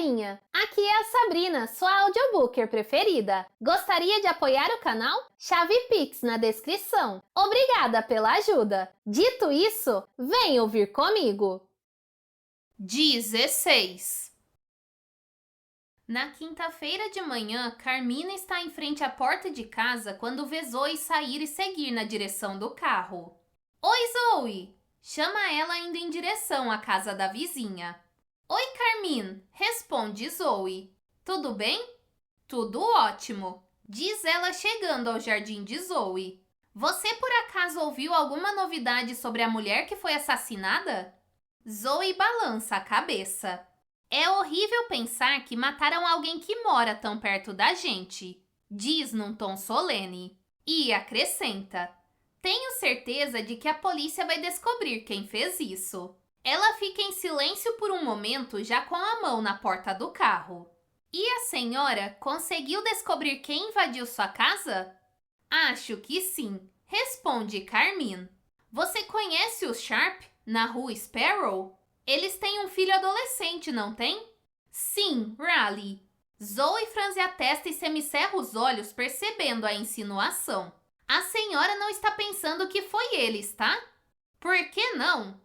galerinha! Aqui é a Sabrina, sua audiobooker preferida. Gostaria de apoiar o canal? Chave Pix na descrição. Obrigada pela ajuda. Dito isso, vem ouvir comigo. 16. Na quinta-feira de manhã, Carmina está em frente à porta de casa quando vê Zoe sair e seguir na direção do carro. Oi, Zoe! Chama ela indo em direção à casa da vizinha. Oi, Carmine! Responde Zoe. Tudo bem? Tudo ótimo, diz ela chegando ao jardim de Zoe. Você por acaso ouviu alguma novidade sobre a mulher que foi assassinada? Zoe balança a cabeça. É horrível pensar que mataram alguém que mora tão perto da gente, diz num tom solene. E acrescenta: tenho certeza de que a polícia vai descobrir quem fez isso. Ela fica em silêncio por um momento, já com a mão na porta do carro. E a senhora conseguiu descobrir quem invadiu sua casa? Acho que sim, responde Carmine. Você conhece os Sharp, na rua Sparrow? Eles têm um filho adolescente, não tem? Sim, Raleigh. Zoe franze a testa e semicerra os olhos, percebendo a insinuação. A senhora não está pensando que foi ele, está? Por que não?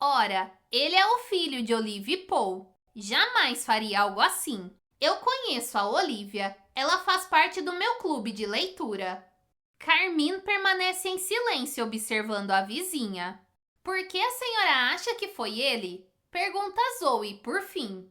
Ora, ele é o filho de Olivia e Paul. Jamais faria algo assim. Eu conheço a Olivia. Ela faz parte do meu clube de leitura. Carmine permanece em silêncio observando a vizinha. Por que a senhora acha que foi ele? Pergunta Zoe, por fim.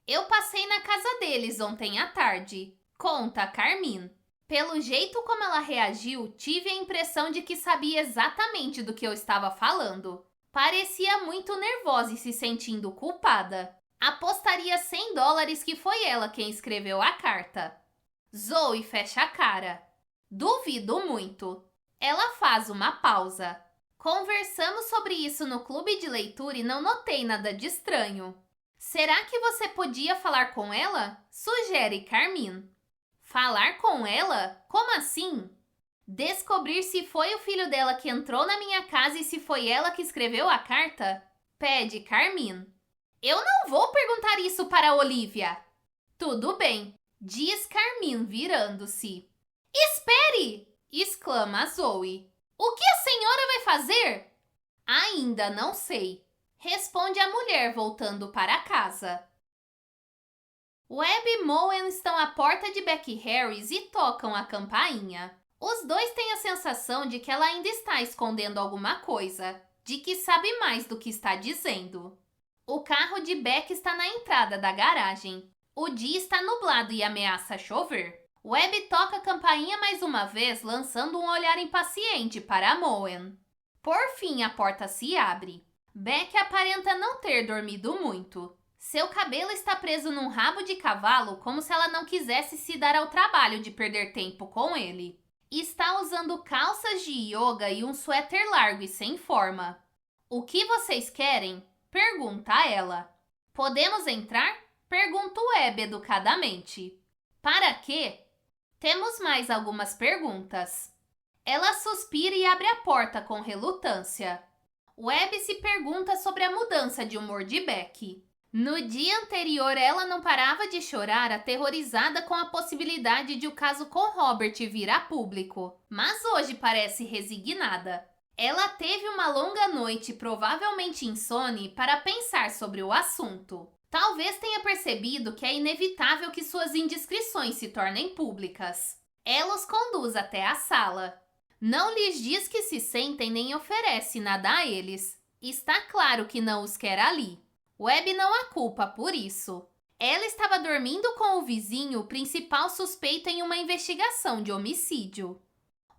Eu passei na casa deles ontem à tarde, conta Carmine. Pelo jeito como ela reagiu, tive a impressão de que sabia exatamente do que eu estava falando. Parecia muito nervosa e se sentindo culpada. Apostaria $100 que foi ela quem escreveu a carta. Zoe fecha a cara. Duvido muito. Ela faz uma pausa. Conversamos sobre isso no clube de leitura e não notei nada de estranho. Será que você podia falar com ela? Sugere Carmine. Falar com ela? Como assim? Descobrir se foi o filho dela que entrou na minha casa e se foi ela que escreveu a carta? Pede Carmine. Eu não vou perguntar isso para a Olivia. Tudo bem, diz Carmine virando-se. Espere! Exclama Zoe. O que a senhora vai fazer? Ainda não sei, responde a mulher voltando para casa. Webb e Moen estão à porta de Becky Harris e tocam a campainha. Os dois têm a sensação de que ela ainda está escondendo alguma coisa, de que sabe mais do que está dizendo. O carro de Beck está na entrada da garagem. O dia está nublado e ameaça chover. Webb toca a campainha mais uma vez, lançando um olhar impaciente para Moen. Por fim, a porta se abre. Beck aparenta não ter dormido muito. Seu cabelo está preso num rabo de cavalo, como se ela não quisesse se dar ao trabalho de perder tempo com ele. Está usando calças de yoga e um suéter largo e sem forma. O que vocês querem? Pergunta ela. Podemos entrar? Pergunta Webb educadamente. Para quê? Temos mais algumas perguntas. Ela suspira e abre a porta com relutância. Webb se pergunta sobre a mudança de humor de Becky. No dia anterior, ela não parava de chorar, aterrorizada com a possibilidade de o caso com Robert vir a público. Mas hoje parece resignada. Ela teve uma longa noite, provavelmente insone, para pensar sobre o assunto. Talvez tenha percebido que é inevitável que suas indiscrições se tornem públicas. Ela os conduz até a sala. Não lhes diz que se sentem nem oferece nada a eles. Está claro que não os quer ali. Webb não a culpa por isso. Ela estava dormindo com o vizinho, o principal suspeito em uma investigação de homicídio.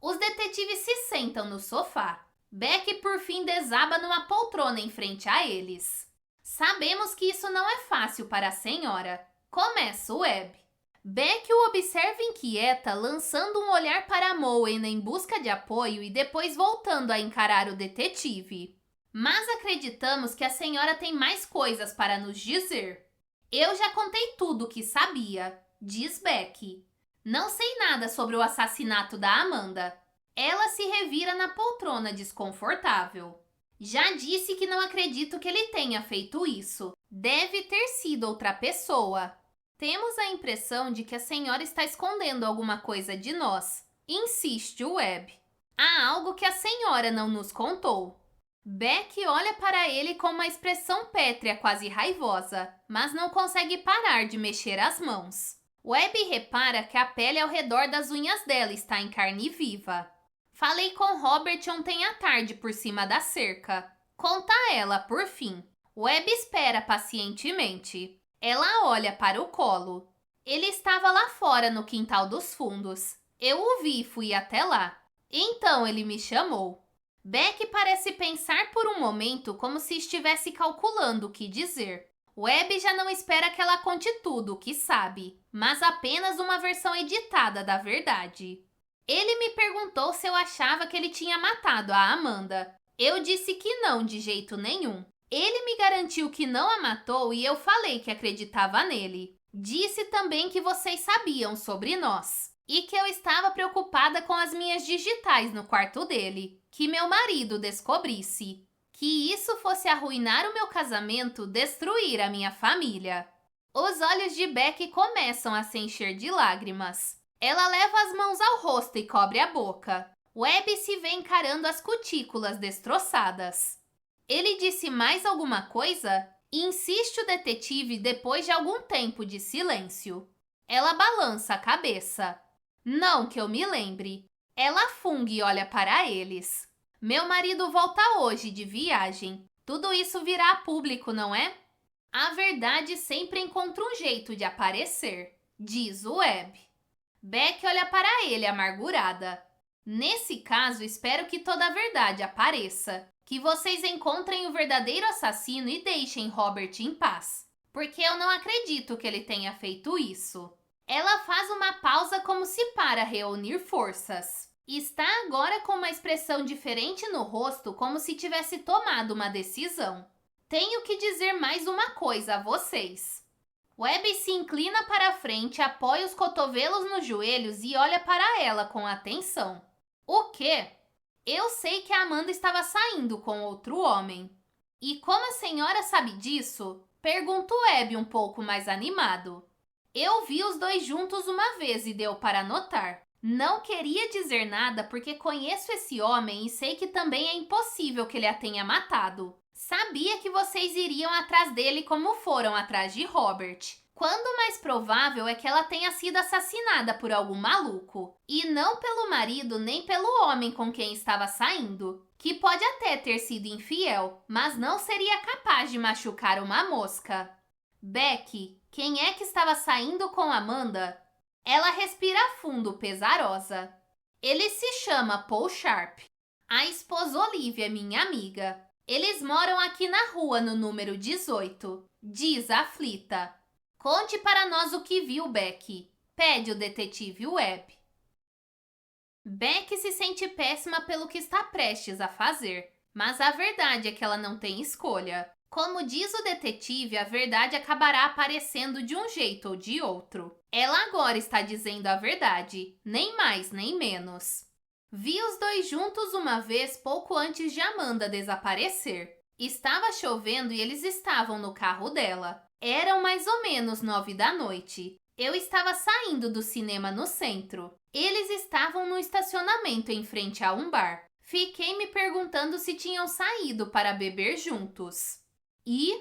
Os detetives se sentam no sofá. Beck, por fim, desaba numa poltrona em frente a eles. Sabemos que isso não é fácil para a senhora. Começa o Webb. Beck o observa inquieta, lançando um olhar para Moen em busca de apoio e depois voltando a encarar o detetive. Mas acreditamos que a senhora tem mais coisas para nos dizer. Eu já contei tudo o que sabia, diz Beck. Não sei nada sobre o assassinato da Amanda. Ela se revira na poltrona desconfortável. Já disse que não acredito que ele tenha feito isso. Deve ter sido outra pessoa. Temos a impressão de que a senhora está escondendo alguma coisa de nós, insiste o Webb. Há algo que a senhora não nos contou. Beck olha para ele com uma expressão pétrea quase raivosa, mas não consegue parar de mexer as mãos. Webb repara que a pele ao redor das unhas dela está em carne viva. Falei com Robert ontem à tarde por cima da cerca. Conta ela, por fim. Webb espera pacientemente. Ela olha para o colo. Ele estava lá fora no quintal dos fundos. Eu o vi e fui até lá. Então ele me chamou. Beck parece pensar por um momento como se estivesse calculando o que dizer. Webb já não espera que ela conte tudo o que sabe, mas apenas uma versão editada da verdade. Ele me perguntou se eu achava que ele tinha matado a Amanda. Eu disse que não, de jeito nenhum. Ele me garantiu que não a matou e eu falei que acreditava nele. Disse também que vocês sabiam sobre nós. E que eu estava preocupada com as minhas digitais no quarto dele, que meu marido descobrisse. Que isso fosse arruinar o meu casamento, destruir a minha família. Os olhos de Beck começam a se encher de lágrimas. Ela leva as mãos ao rosto e cobre a boca. Webb se vê encarando as cutículas destroçadas. Ele disse mais alguma coisa? Insiste o detetive depois de algum tempo de silêncio. Ela balança a cabeça. Não que eu me lembre. Ela funga e olha para eles. Meu marido volta hoje de viagem. Tudo isso virá a público, não é? A verdade sempre encontra um jeito de aparecer, diz o Webb. Beck olha para ele amargurada. Nesse caso, espero que toda a verdade apareça. Que vocês encontrem o verdadeiro assassino e deixem Robert em paz. Porque eu não acredito que ele tenha feito isso. Ela faz uma pausa como se para reunir forças. Está agora com uma expressão diferente no rosto, como se tivesse tomado uma decisão. Tenho que dizer mais uma coisa a vocês. Webb se inclina para a frente, apoia os cotovelos nos joelhos e olha para ela com atenção. O quê? Eu sei que a Amanda estava saindo com outro homem. E como a senhora sabe disso? Pergunta Webb um pouco mais animado. Eu vi os dois juntos uma vez e deu para notar. Não queria dizer nada porque conheço esse homem e sei que também é impossível que ele a tenha matado. Sabia que vocês iriam atrás dele como foram atrás de Robert. Quando mais provável é que ela tenha sido assassinada por algum maluco. E não pelo marido nem pelo homem com quem estava saindo. Que pode até ter sido infiel, mas não seria capaz de machucar uma mosca. Beck, quem é que estava saindo com Amanda? Ela respira fundo, pesarosa. Ele se chama Paul Sharp. A esposa Olivia é minha amiga. Eles moram aqui na rua no número 18, diz aflita. Conte para nós o que viu, Beck, pede o detetive Webb. Beck se sente péssima pelo que está prestes a fazer, mas a verdade é que ela não tem escolha. Como diz o detetive, a verdade acabará aparecendo de um jeito ou de outro. Ela agora está dizendo a verdade, nem mais nem menos. Vi os dois juntos uma vez pouco antes de Amanda desaparecer. Estava chovendo e eles estavam no carro dela. Eram mais ou menos 9 da noite. Eu estava saindo do cinema no centro. Eles estavam no estacionamento em frente a um bar. Fiquei me perguntando se tinham saído para beber juntos. E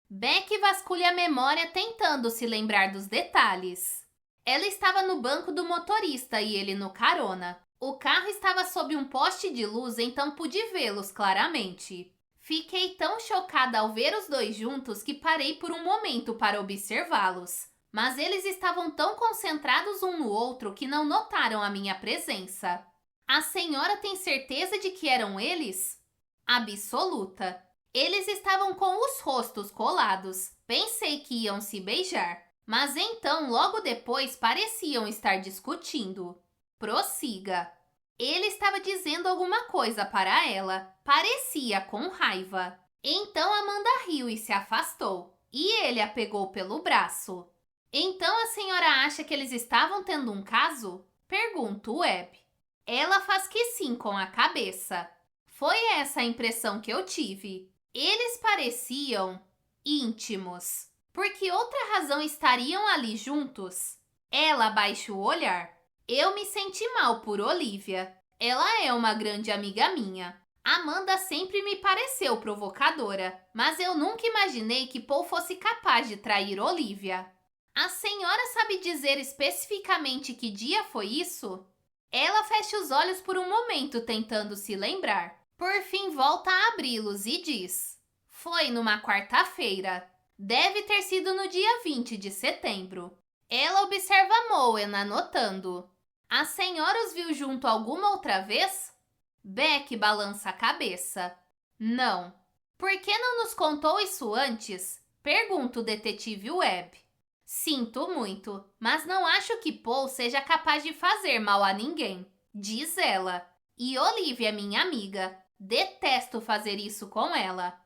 Beck vasculha a memória tentando se lembrar dos detalhes. Ela estava no banco do motorista e ele no carona. O carro estava sob um poste de luz, então pude vê-los claramente. Fiquei tão chocada ao ver os dois juntos que parei por um momento para observá-los. Mas eles estavam tão concentrados um no outro que não notaram a minha presença. A senhora tem certeza de que eram eles? Absoluta. Eles estavam com os rostos colados. Pensei que iam se beijar. Mas então, logo depois, pareciam estar discutindo. Prossiga. Ele estava dizendo alguma coisa para ela. Parecia com raiva. Então Amanda riu e se afastou. E ele a pegou pelo braço. Então a senhora acha que eles estavam tendo um caso? Pergunta Webb. Ela faz que sim com a cabeça. Foi essa a impressão que eu tive. Eles pareciam íntimos. Por que outra razão estariam ali juntos? Ela baixa o olhar. Eu me senti mal por Olivia. Ela é uma grande amiga minha. Amanda sempre me pareceu provocadora, mas eu nunca imaginei que Paul fosse capaz de trair Olivia. A senhora sabe dizer especificamente que dia foi isso? Ela fecha os olhos por um momento tentando se lembrar. Por fim volta a abri-los e diz: foi numa quarta-feira. Deve ter sido no dia 20 de setembro. Ela observa Moen anotando. A senhora os viu junto alguma outra vez? Beck balança a cabeça. Não. Por que não nos contou isso antes? Pergunta o detetive Webb. Sinto muito, mas não acho que Paul seja capaz de fazer mal a ninguém, diz ela. E Olivia é minha amiga. Detesto fazer isso com ela.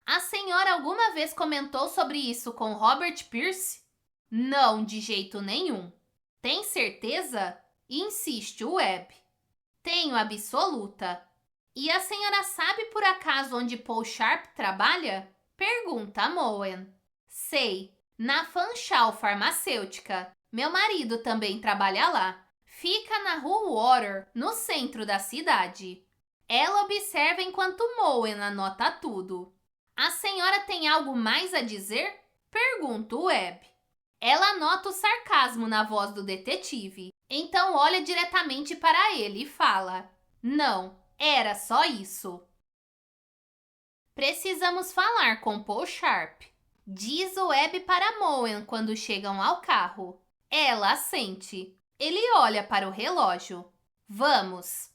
A senhora alguma vez comentou sobre isso com Robert Pierce? Não, de jeito nenhum. Tem certeza? Insiste o Webb. Tenho absoluta. E a senhora sabe por acaso onde Paul Sharp trabalha? Pergunta Moen. Sei, na Fanshawe Farmacêutica. Meu marido também trabalha lá. Fica na rua Water, no centro da cidade. Ela observa enquanto Moen anota tudo. A senhora tem algo mais a dizer? Pergunta o Webb. Ela nota o sarcasmo na voz do detetive. Então olha diretamente para ele e fala: não, era só isso. Precisamos falar com Paul Sharp, diz o Webb para Moen quando chegam ao carro. Ela assente. Ele olha para o relógio. Vamos.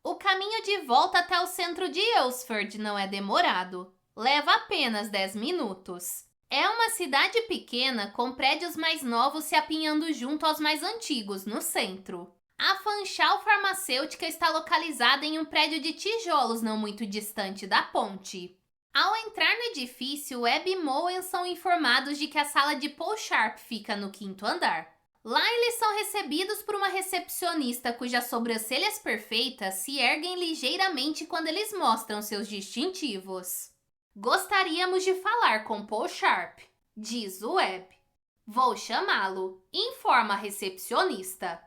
O caminho de volta até o centro de Elsford não é demorado. Leva apenas 10 minutos. É uma cidade pequena com prédios mais novos se apinhando junto aos mais antigos no centro. A Fanshawe Farmacêutica está localizada em um prédio de tijolos não muito distante da ponte. Ao entrar no edifício, Webb e Moen são informados de que a sala de Paul Sharp fica no 5º andar. Lá eles são recebidos por uma recepcionista cujas sobrancelhas perfeitas se erguem ligeiramente quando eles mostram seus distintivos. Gostaríamos de falar com Paul Sharp, diz o Webb. Vou chamá-lo, informa a recepcionista.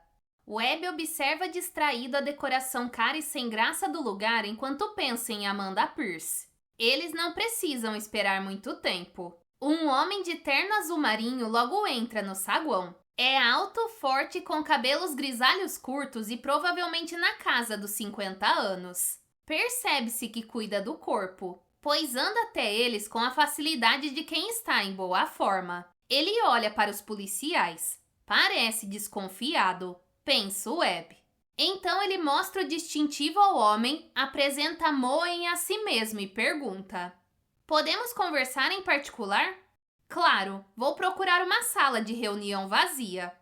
Webb observa distraído a decoração cara e sem graça do lugar enquanto pensa em Amanda Pierce. Eles não precisam esperar muito tempo. Um homem de terno azul marinho logo entra no saguão. É alto, forte, com cabelos grisalhos curtos e provavelmente na casa dos 50 anos. Percebe-se que cuida do corpo, pois anda até eles com a facilidade de quem está em boa forma. Ele olha para os policiais. Parece desconfiado, pensa o Webb. Então ele mostra o distintivo ao homem, apresenta Moen a si mesmo e pergunta: podemos conversar em particular? Claro, vou procurar uma sala de reunião vazia.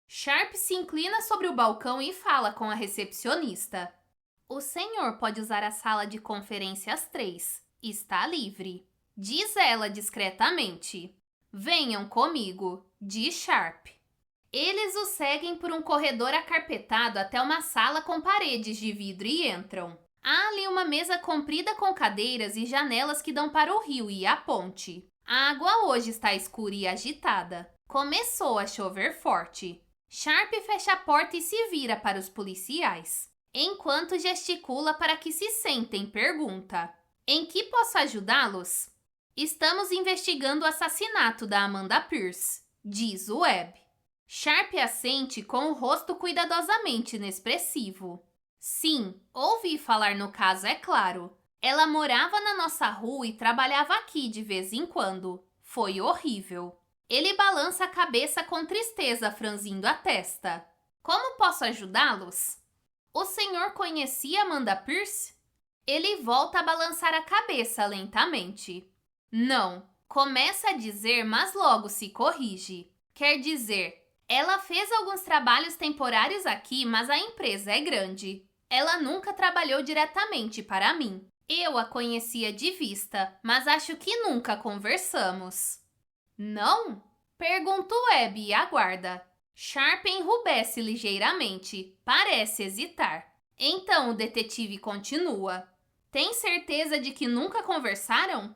Sharp se inclina sobre o balcão e fala com a recepcionista. O senhor pode usar a sala de conferências 3. Está livre. Diz ela discretamente. Venham comigo, diz Sharp. Eles o seguem por um corredor acarpetado até uma sala com paredes de vidro e entram. Há ali uma mesa comprida com cadeiras e janelas que dão para o rio e a ponte. A água hoje está escura e agitada. Começou a chover forte. Sharp fecha a porta e se vira para os policiais. Enquanto gesticula para que se sentem, pergunta: em que posso ajudá-los? Estamos investigando o assassinato da Amanda Pierce, diz o Webb. Sharp assente com o rosto cuidadosamente inexpressivo. Sim, ouvi falar no caso, é claro. Ela morava na nossa rua e trabalhava aqui de vez em quando. Foi horrível. Ele balança a cabeça com tristeza, franzindo a testa. Como posso ajudá-los? O senhor conhecia Amanda Pierce? Ele volta a balançar a cabeça lentamente. Não. Começa a dizer, mas logo se corrige. Quer dizer, ela fez alguns trabalhos temporários aqui, mas a empresa é grande. Ela nunca trabalhou diretamente para mim. Eu a conhecia de vista, mas acho que nunca conversamos. Não? Pergunta o Webb e aguarda. Sharp enrubesce ligeiramente, parece hesitar. Então o detetive continua. Tem certeza de que nunca conversaram?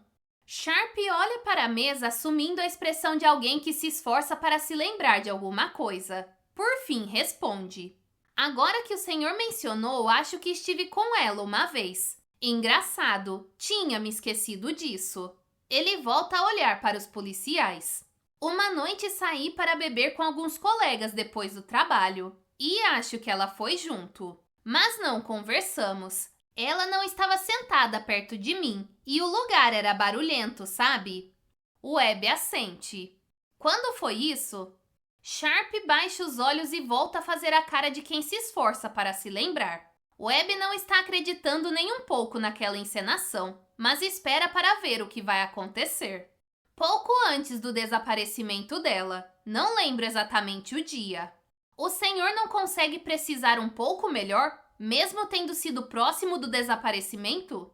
Sharp olha para a mesa assumindo a expressão de alguém que se esforça para se lembrar de alguma coisa. Por fim, responde. Agora que o senhor mencionou, acho que estive com ela uma vez. Engraçado, tinha me esquecido disso. Ele volta a olhar para os policiais. Uma noite saí para beber com alguns colegas depois do trabalho. E acho que ela foi junto. Mas não conversamos. Ela não estava sentada perto de mim e o lugar era barulhento, sabe? Webb assente. Quando foi isso? Sharp baixa os olhos e volta a fazer a cara de quem se esforça para se lembrar. Webb não está acreditando nem um pouco naquela encenação, mas espera para ver o que vai acontecer. Pouco antes do desaparecimento dela, não lembro exatamente o dia. O senhor não consegue precisar um pouco melhor? Mesmo tendo sido próximo do desaparecimento?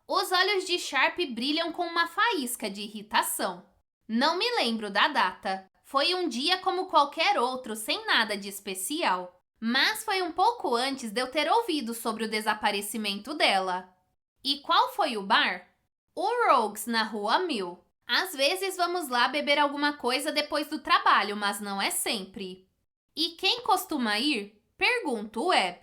Os olhos de Sharp brilham com uma faísca de irritação. Não me lembro da data. Foi um dia como qualquer outro, sem nada de especial. Mas foi um pouco antes de eu ter ouvido sobre o desaparecimento dela. E qual foi o bar? O Rogues, na Rua 1000. Às vezes vamos lá beber alguma coisa depois do trabalho, mas não é sempre. E quem costuma ir? Pergunto Webb.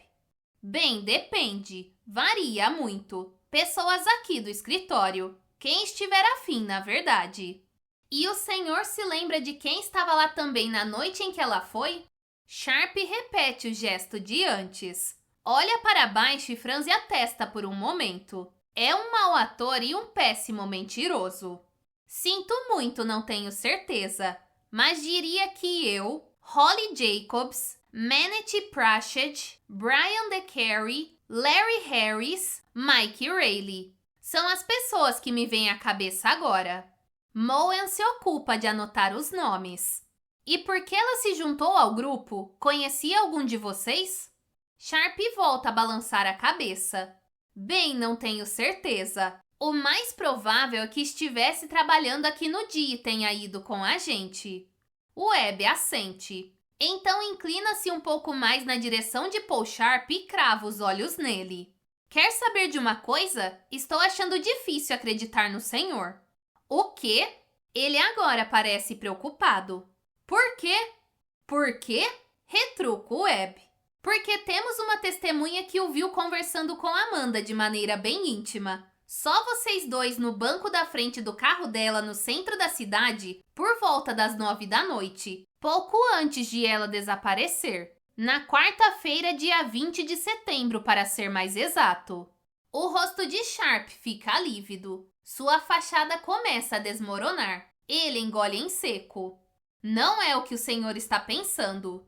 Bem, depende. Varia muito. Pessoas aqui do escritório. Quem estiver afim, na verdade. E o senhor se lembra de quem estava lá também na noite em que ela foi? Sharp repete o gesto de antes. Olha para baixo e franze a testa por um momento. É um mau ator e um péssimo mentiroso. Sinto muito, não tenho certeza. Mas diria que eu, Holly Jacobs, Manatee Pratchett, Brian DeCarey, Larry Harris, Mike Rayleigh. São as pessoas que me vêm à cabeça agora. Moen se ocupa de anotar os nomes. E por que ela se juntou ao grupo? Conhecia algum de vocês? Sharp volta a balançar a cabeça. Bem, não tenho certeza. O mais provável é que estivesse trabalhando aqui no dia e tenha ido com a gente. Webb assente. Então inclina-se um pouco mais na direção de Paul Sharp e crava os olhos nele. Quer saber de uma coisa? Estou achando difícil acreditar no senhor. O quê? Ele agora parece preocupado. Por quê? Por quê? Retruca Webb. Porque temos uma testemunha que o viu conversando com Amanda de maneira bem íntima. Só vocês dois no banco da frente do carro dela no centro da cidade por volta das 9 da noite, pouco antes de ela desaparecer. Na quarta-feira, dia 20 de setembro, para ser mais exato. O rosto de Sharp fica lívido. Sua fachada começa a desmoronar. Ele engole em seco. Não é o que o senhor está pensando.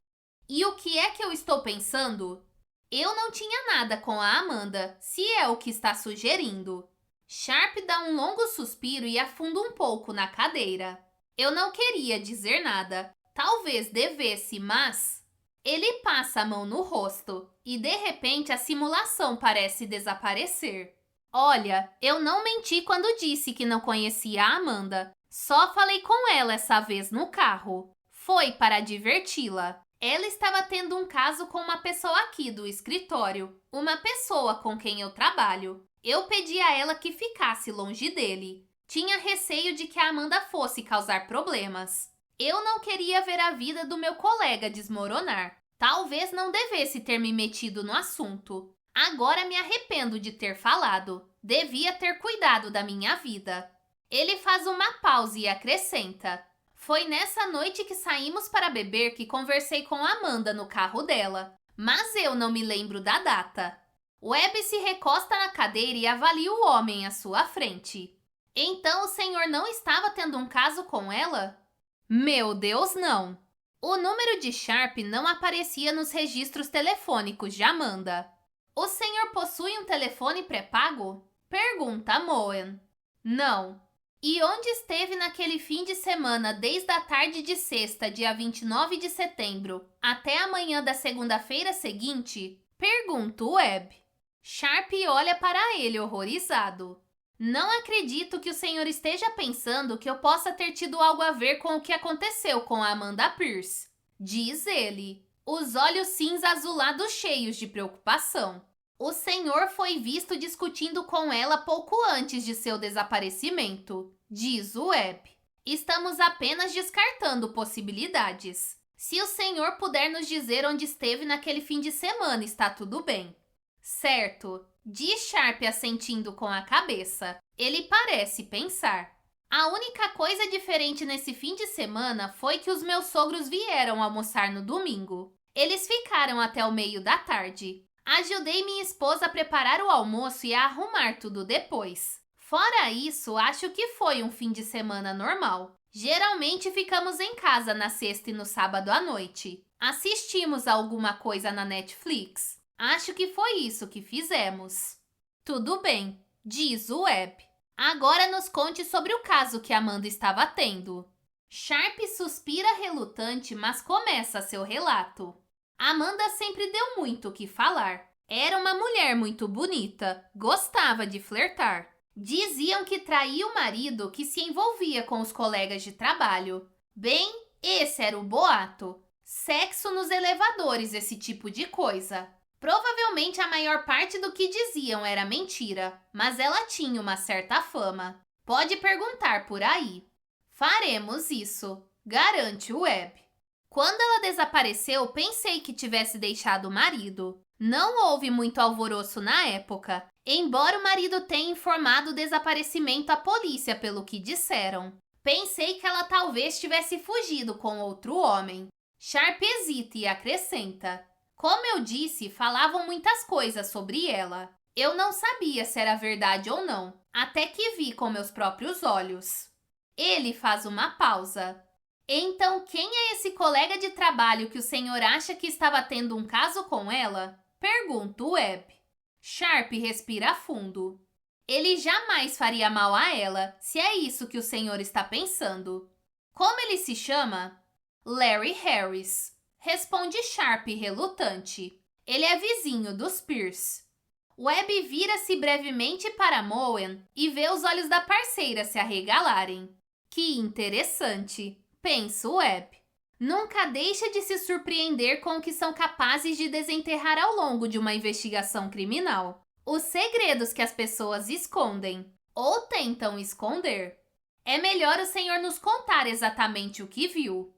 E o que é que eu estou pensando? Eu não tinha nada com a Amanda, se é o que está sugerindo. Sharp dá um longo suspiro e afunda um pouco na cadeira. Eu não queria dizer nada. Talvez devesse, mas... Ele passa a mão no rosto e, de repente, a simulação parece desaparecer. Olha, eu não menti quando disse que não conhecia a Amanda. Só falei com ela essa vez no carro. Foi para diverti-la. Ela estava tendo um caso com uma pessoa aqui do escritório. Uma pessoa com quem eu trabalho. Eu pedi a ela que ficasse longe dele. Tinha receio de que a Amanda fosse causar problemas. Eu não queria ver a vida do meu colega desmoronar. Talvez não devesse ter me metido no assunto. Agora me arrependo de ter falado. Devia ter cuidado da minha vida. Ele faz uma pausa e acrescenta. Foi nessa noite que saímos para beber que conversei com Amanda no carro dela. Mas eu não me lembro da data. Webb se recosta na cadeira e avalia o homem à sua frente. Então o senhor não estava tendo um caso com ela? Meu Deus, não. O número de Sharp não aparecia nos registros telefônicos de Amanda. O senhor possui um telefone pré-pago? Pergunta Moen. Não. E onde esteve naquele fim de semana desde a tarde de sexta, dia 29 de setembro, até a manhã da segunda-feira seguinte? Pergunta Webb. Sharp olha para ele horrorizado. Não acredito que o senhor esteja pensando que eu possa ter tido algo a ver com o que aconteceu com a Amanda Pierce, diz ele, os olhos cinza azulados cheios de preocupação. O senhor foi visto discutindo com ela pouco antes de seu desaparecimento, diz o Webb. Estamos apenas descartando possibilidades. Se o senhor puder nos dizer onde esteve naquele fim de semana, está tudo bem. Certo, diz Sharp assentindo com a cabeça. Ele parece pensar. A única coisa diferente nesse fim de semana foi que os meus sogros vieram almoçar no domingo. Eles ficaram até o meio da tarde. Ajudei minha esposa a preparar o almoço e a arrumar tudo depois. Fora isso, acho que foi um fim de semana normal. Geralmente ficamos em casa na sexta e no sábado à noite. Assistimos a alguma coisa na Netflix. Acho que foi isso que fizemos. Tudo bem, diz o Webb. Agora nos conte sobre o caso que Amanda estava tendo. Sharp suspira relutante, mas começa seu relato. Amanda sempre deu muito o que falar. Era uma mulher muito bonita, gostava de flertar. Diziam que traía o marido que se envolvia com os colegas de trabalho. Bem, esse era o boato. Sexo nos elevadores, esse tipo de coisa. Provavelmente a maior parte do que diziam era mentira, mas ela tinha uma certa fama. Pode perguntar por aí. Faremos isso, garante o Webb. Quando ela desapareceu, pensei que tivesse deixado o marido. Não houve muito alvoroço na época, embora o marido tenha informado o desaparecimento à polícia pelo que disseram. Pensei que ela talvez tivesse fugido com outro homem. Sharp hesita e acrescenta. Como eu disse, falavam muitas coisas sobre ela. Eu não sabia se era verdade ou não, até que vi com meus próprios olhos. Ele faz uma pausa. Então, quem é esse colega de trabalho que o senhor acha que estava tendo um caso com ela? Pergunta o Webb. Sharp respira fundo. Ele jamais faria mal a ela, se é isso que o senhor está pensando. Como ele se chama? Larry Harris. Responde Sharp relutante. Ele é vizinho dos Pierce. Webb vira-se brevemente para Moen e vê os olhos da parceira se arregalarem. Que interessante, pensa Webb. Nunca deixa de se surpreender com o que são capazes de desenterrar ao longo de uma investigação criminal. Os segredos que as pessoas escondem, ou tentam esconder. É melhor o senhor nos contar exatamente o que viu.